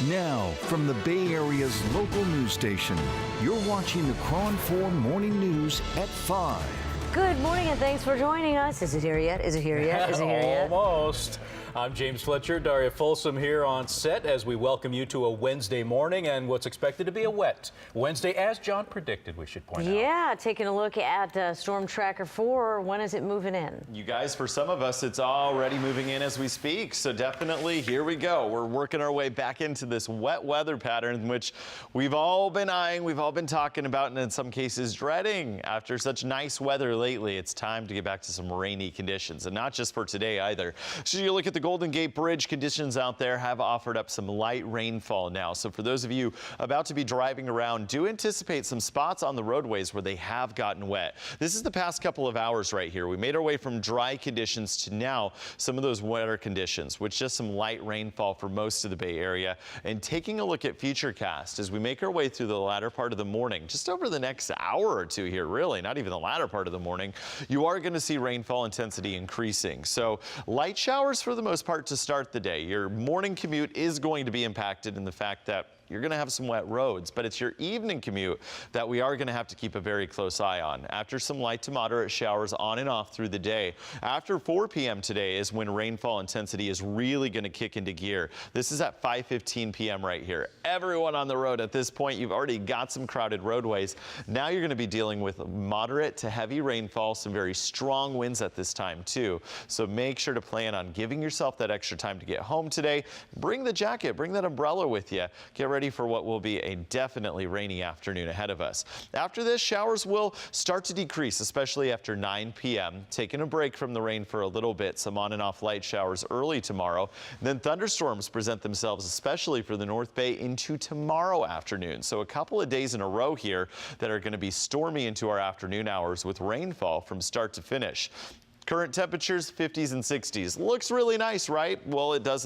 Now, from the Bay Area's local news station, you're watching the KRON 4 Morning News at 5. Good morning and thanks for joining us. Is it here yet? Is it here yet? Is it here yet? Almost. I'm James Fletcher, Daria Folsom here on set as we welcome you to a Wednesday morning and what's expected to be a wet Wednesday, as John predicted, we should point out. Yeah, taking a look at Storm Tracker 4. When is it moving in? You guys, for some of us, it's already moving in as we speak. So definitely, here we go. We're working our way back into this wet weather pattern, which we've all been eyeing, we've all been talking about, and in some cases dreading. After such nice weather lately, it's time to get back to some rainy conditions, and not just for today either. So you look at the Golden Gate Bridge, conditions out there have offered up some light rainfall now. So for those of you about to be driving around, do anticipate some spots on the roadways where they have gotten wet. This is the past couple of hours right here. We made our way from dry conditions to now some of those wetter conditions with just some light rainfall for most of the Bay Area. And taking a look at Futurecast as we make our way through the latter part of the morning, just over the next hour or two here, really, not even the latter part of the morning, you are going to see rainfall intensity increasing. So light showers for the most part to start the day. Your morning commute is going to be impacted in the fact that you're going to have some wet roads, but it's your evening commute that we are going to have to keep a very close eye on. After some light to moderate showers on and off through the day, after 4 p.m. today is when rainfall intensity is really going to kick into gear. This is at 5:15 p.m. right here. Everyone on the road at this point, you've already got some crowded roadways. Now you're going to be dealing with moderate to heavy rainfall, some very strong winds at this time too. So make sure to plan on giving yourself that extra time to get home today. Bring the jacket, bring that umbrella with you. Get ready for what will be a definitely rainy afternoon ahead of us. After this, showers will start to decrease, especially after 9 p.m. Taking a break from the rain for a little bit, some on and off light showers early tomorrow. Then thunderstorms present themselves, especially for the North Bay, into tomorrow afternoon. So a couple of days in a row here that are going to be stormy into our afternoon hours with rainfall from start to finish. Current temperatures 50s and 60s. Looks really nice, right? Well, it does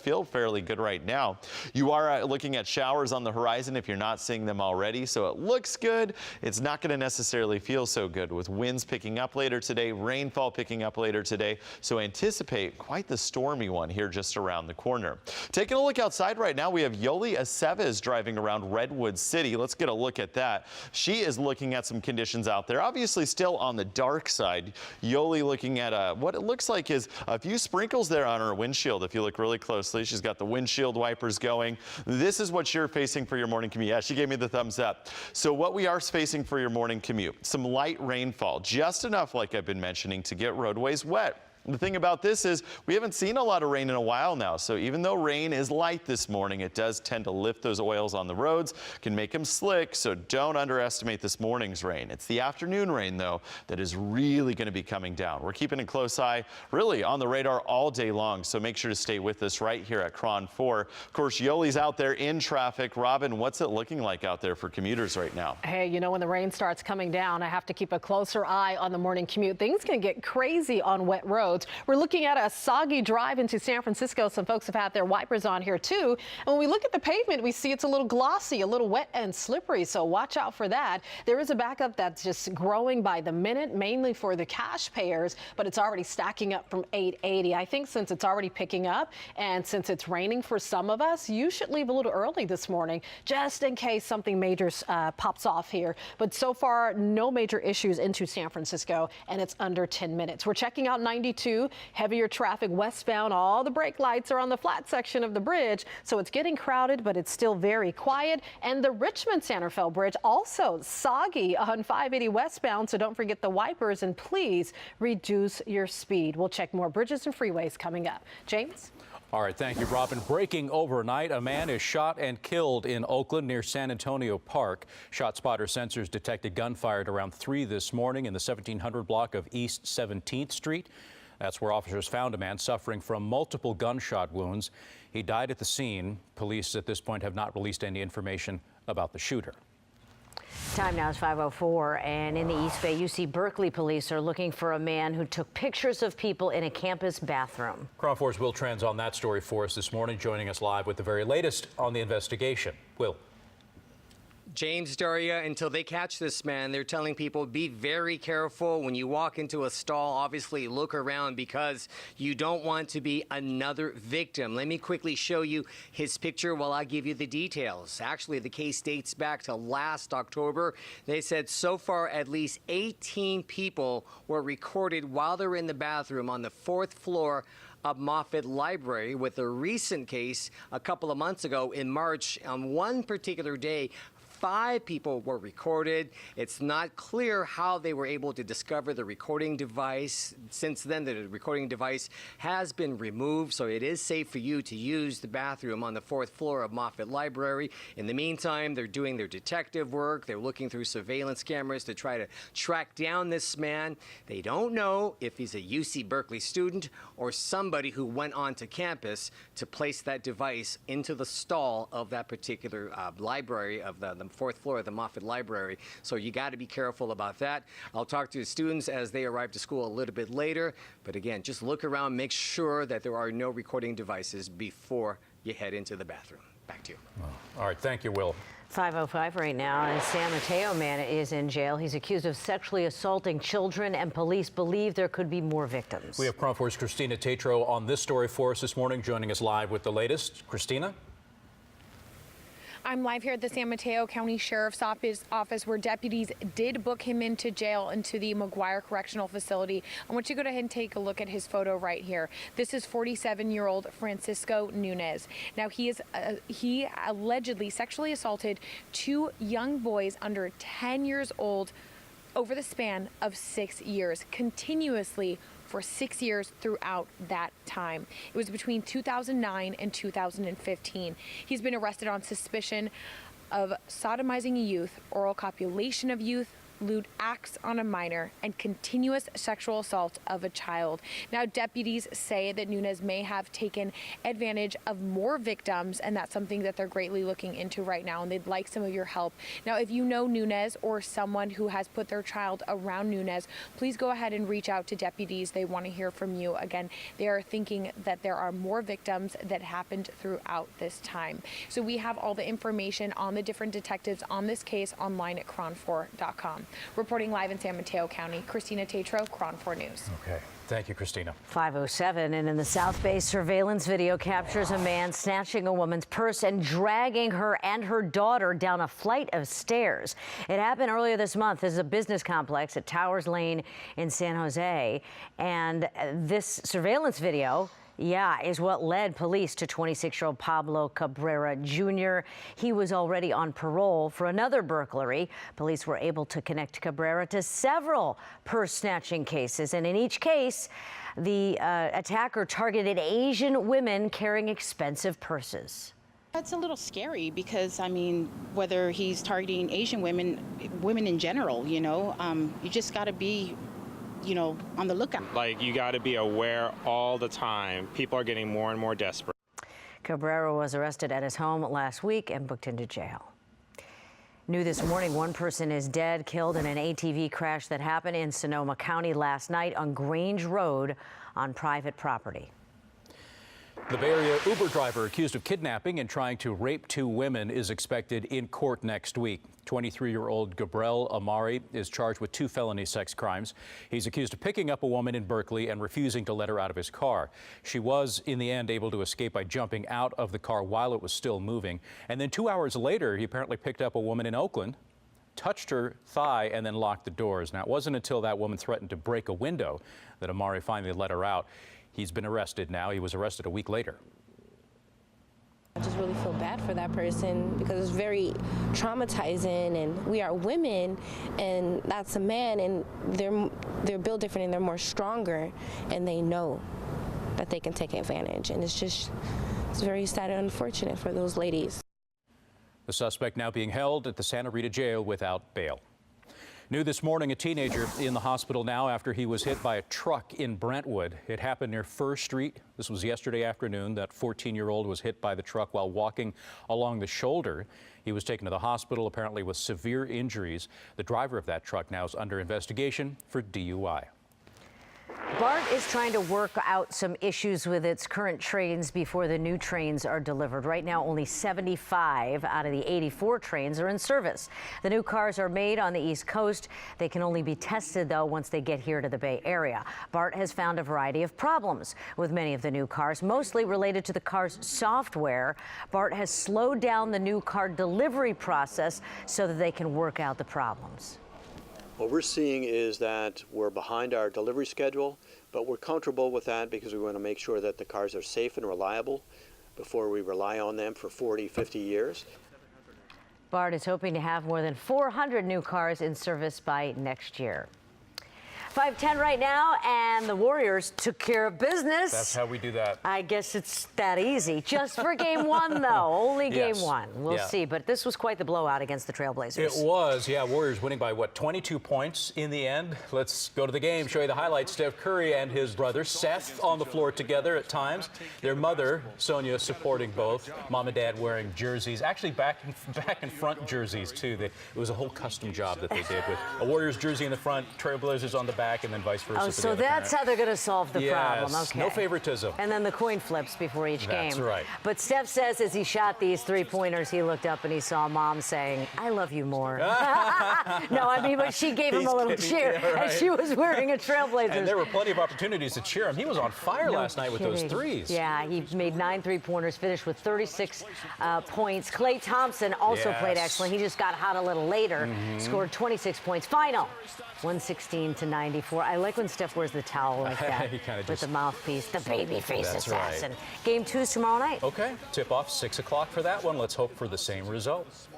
feel fairly good right now. You are looking at showers on the horizon if you're not seeing them already, so it looks good. It's not going to necessarily feel so good with winds picking up later today, rainfall picking up later today, so anticipate quite the stormy one here just around the corner. Taking a look outside right now, we have Yoli Aceves driving around Redwood City. Let's get a look at that. She is looking at some conditions out there, obviously still on the dark side. Yoli looking at what it looks like is a few sprinkles there on her windshield. If you look really closely, she's got the windshield wipers going. This is what you're facing for your morning commute. Yeah, she gave me the thumbs up. So what we are facing for your morning commute, some light rainfall, just enough, like I've been mentioning, to get roadways wet. The thing about this is we haven't seen a lot of rain in a while now, so even though rain is light this morning, it does tend to lift those oils on the roads, can make them slick, so don't underestimate this morning's rain. It's the afternoon rain, though, that is really going to be coming down. We're keeping a close eye, really, on the radar all day long, so make sure to stay with us right here at KRON 4. Of course, Yoli's out there in traffic. Robin, what's it looking like out there for commuters right now? Hey, you know, when the rain starts coming down, I have to keep a closer eye on the morning commute. Things can get crazy on wet roads. We're looking at a soggy drive into San Francisco. Some folks have had their wipers on here too. And when we look at the pavement, we see it's a little glossy, a little wet and slippery. So watch out for that. There is a backup that's just growing by the minute, mainly for the cash payers, but it's already stacking up from 880. I think since it's already picking up and since it's raining for some of us, you should leave a little early this morning just in case something major pops off here. But so far, no major issues into San Francisco, and it's under 10 minutes. We're checking out 92. Heavier traffic westbound. All the brake lights are on the flat section of the bridge, so it's getting crowded, but it's still very quiet. And the Richmond-Santa Fe Bridge also soggy on 580 westbound, so don't forget the wipers and please reduce your speed. We'll check more bridges and freeways coming up. James? All right, thank you, Robin. Breaking overnight, a man is shot and killed in Oakland near San Antonio Park. ShotSpotter sensors detected gunfire at around 3 this morning in the 1700 block of East 17th Street. That's where officers found a man suffering from multiple gunshot wounds. He died at the scene. Police at this point have not released any information about the shooter. Time now is 5:04, and in the East Bay, UC Berkeley police are looking for a man who took pictures of people in a campus bathroom. KRON 4's Will Trends on that story for us this morning, joining us live with the very latest on the investigation. Will. James, Daria, until they catch this man, they're telling people be very careful when you walk into a stall. Obviously, look around because you don't want to be another victim. Let me quickly show you his picture while I give you the details. Actually, the case dates back to last October. They said so far at least 18 people were recorded while they're in the bathroom on the 4th floor of Moffett Library, with a recent case a couple of months ago in March. On one particular day, 5 people were recorded. It's not clear how they were able to discover the recording device. Since then, the recording device has been removed, so it is safe for you to use the bathroom on the 4th floor of Moffett Library. In the meantime, they're doing their detective work. They're looking through surveillance cameras to try to track down this man. They don't know if he's a UC Berkeley student or somebody who went onto campus to place that device into the stall of that particular library of the 4th floor of the Moffett Library. So you got to be careful about that. I'll talk to the students as they arrive to school a little bit later. But again, just look around, make sure that there are no recording devices before you head into the bathroom. Back to you. All right, thank you, Will. 5:05 right now, and San Mateo man is in jail. He's accused of sexually assaulting children, and police believe there could be more victims. We have KRON 4's Christina Tatro on this story for us this morning, joining us live with the latest. Christina? I'm live here at the San Mateo County Sheriff's Office where deputies did book him into jail, into the McGuire Correctional Facility. I want you to go ahead and take a look at his photo right here. This is 47-year-old Francisco Nunez. Now, he allegedly sexually assaulted 2 young boys under 10 years old over the span of 6 years, continuously for 6 years throughout that time. It was between 2009 and 2015. He's been arrested on suspicion of sodomizing a youth, oral copulation of youth, lewd acts on a minor, and continuous sexual assault of a child. Now, deputies say that Nunez may have taken advantage of more victims, and that's something that they're greatly looking into right now, and they'd like some of your help. Now, if you know Nunez or someone who has put their child around Nunez, please go ahead and reach out to deputies. They want to hear from you. Again, they are thinking that there are more victims that happened throughout this time. So we have all the information on the different detectives on this case online at KRON4.com. Reporting live in San Mateo County, Christina Tatro, KRON 4 News. Okay. Thank you, Christina. 5:07, and in the South Bay, surveillance video captures a man snatching a woman's purse and dragging her and her daughter down a flight of stairs. It happened earlier this month. This is a business complex at Towers Lane in San Jose, and this surveillance video is what led police to 26-year-old Pablo Cabrera Jr. He was already on parole for another burglary. Police were able to connect Cabrera to several purse-snatching cases, and in each case, the attacker targeted Asian women carrying expensive purses. That's a little scary because, I mean, whether he's targeting Asian women in general, you just got to be on the lookout. Like, you got to be aware all the time. People are getting more and more desperate. Cabrera was arrested at his home last week and booked into jail. New this morning, one person is dead, killed in an ATV crash that happened in Sonoma County last night on Grange Road on private property. The Bay Area Uber driver accused of kidnapping and trying to rape 2 women is expected in court next week. 23-year-old Gabriel Amari is charged with 2 felony sex crimes. He's accused of picking up a woman in Berkeley and refusing to let her out of his car. She was, in the end, able to escape by jumping out of the car while it was still moving. And then 2 hours later, he apparently picked up a woman in Oakland, touched her thigh, and then locked the doors. Now, it wasn't until that woman threatened to break a window that Amari finally let her out. He's been arrested now. He was arrested a week later. I just really feel bad for that person because it's very traumatizing, and we are women and that's a man, and they're built different and they're more stronger, and they know that they can take advantage, and it's very sad and unfortunate for those ladies. The suspect now being held at the Santa Rita jail without bail. New this morning, a teenager in the hospital now after he was hit by a truck in Brentwood. It happened near First Street. This was yesterday afternoon. That 14-year-old was hit by the truck while walking along the shoulder. He was taken to the hospital, apparently with severe injuries. The driver of that truck now is under investigation for DUI. BART is trying to work out some issues with its current trains before the new trains are delivered. Right now, only 75 out of the 84 trains are in service. The new cars are made on the East Coast. They can only be tested, though, once they get here to the Bay Area. BART has found a variety of problems with many of the new cars, mostly related to the car's software. BART has slowed down the new car delivery process so that they can work out the problems. What we're seeing is that we're behind our delivery schedule, but we're comfortable with that because we want to make sure that the cars are safe and reliable before we rely on them for 40, 50 years. BART is hoping to have more than 400 new cars in service by next year. 5:10 right now, and the Warriors took care of business. That's how we do that. I guess it's that easy. Just for game one, though. Only game Yes. one. We'll see. But this was quite the blowout against the Trailblazers. It was, yeah. Warriors winning by, what, 22 points in the end? Let's go to the game, show you the highlights. Steph Curry and his brother Seth on the floor together at times. Their mother, Sonia, supporting both. Mom and Dad wearing jerseys. Actually, back in front jerseys, too. It was a whole custom job that they did with a Warriors jersey in the front, Trailblazers on the back, and then vice versa. Oh, so that's how they're going to solve the problem. Okay. No favoritism. And then the coin flips before each game. That's right. But Steph says as he shot these three-pointers, he looked up and he saw Mom saying, "I love you more." No, I mean, but she gave him a little cheer as she was wearing a Trailblazers. And there were plenty of opportunities to cheer him. He was on fire last night with those threes. Yeah, he made 9 3-pointers, finished with 36 points. Klay Thompson also played excellent. He just got hot a little later, scored 26 points. Final, 116-94. I like when Steph wears the towel like that with the mouthpiece, the baby face assassin. Right. Game 2's tomorrow night. Okay, tip-off 6 o'clock for that one. Let's hope for the same results.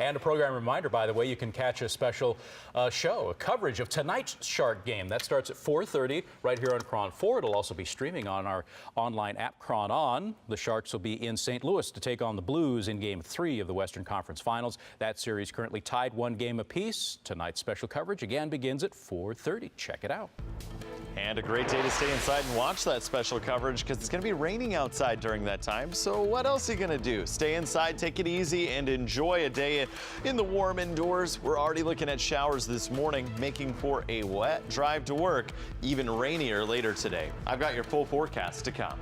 And a program reminder, by the way, you can catch a special show, a coverage of tonight's Shark game. That starts at 4:30 right here on KRON 4. It'll also be streaming on our online app, KRON On. The Sharks will be in St. Louis to take on the Blues in Game 3 of the Western Conference Finals. That series currently tied 1 game apiece. Tonight's special coverage again begins at 4:30. Check it out. And a great day to stay inside and watch that special coverage because it's going to be raining outside during that time. So what else are you going to do? Stay inside, take it easy, and enjoy a day in the warm indoors. We're already looking at showers this morning, making for a wet drive to work, even rainier later today. I've got your full forecast to come.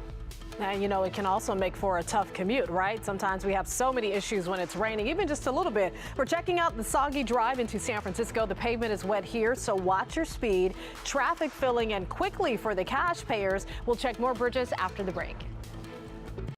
Now, you know, it can also make for a tough commute, right? Sometimes we have so many issues when it's raining, even just a little bit. We're checking out the soggy drive into San Francisco. The pavement is wet here, so watch your speed. Traffic filling in quickly for the cash payers. We'll check more bridges after the break.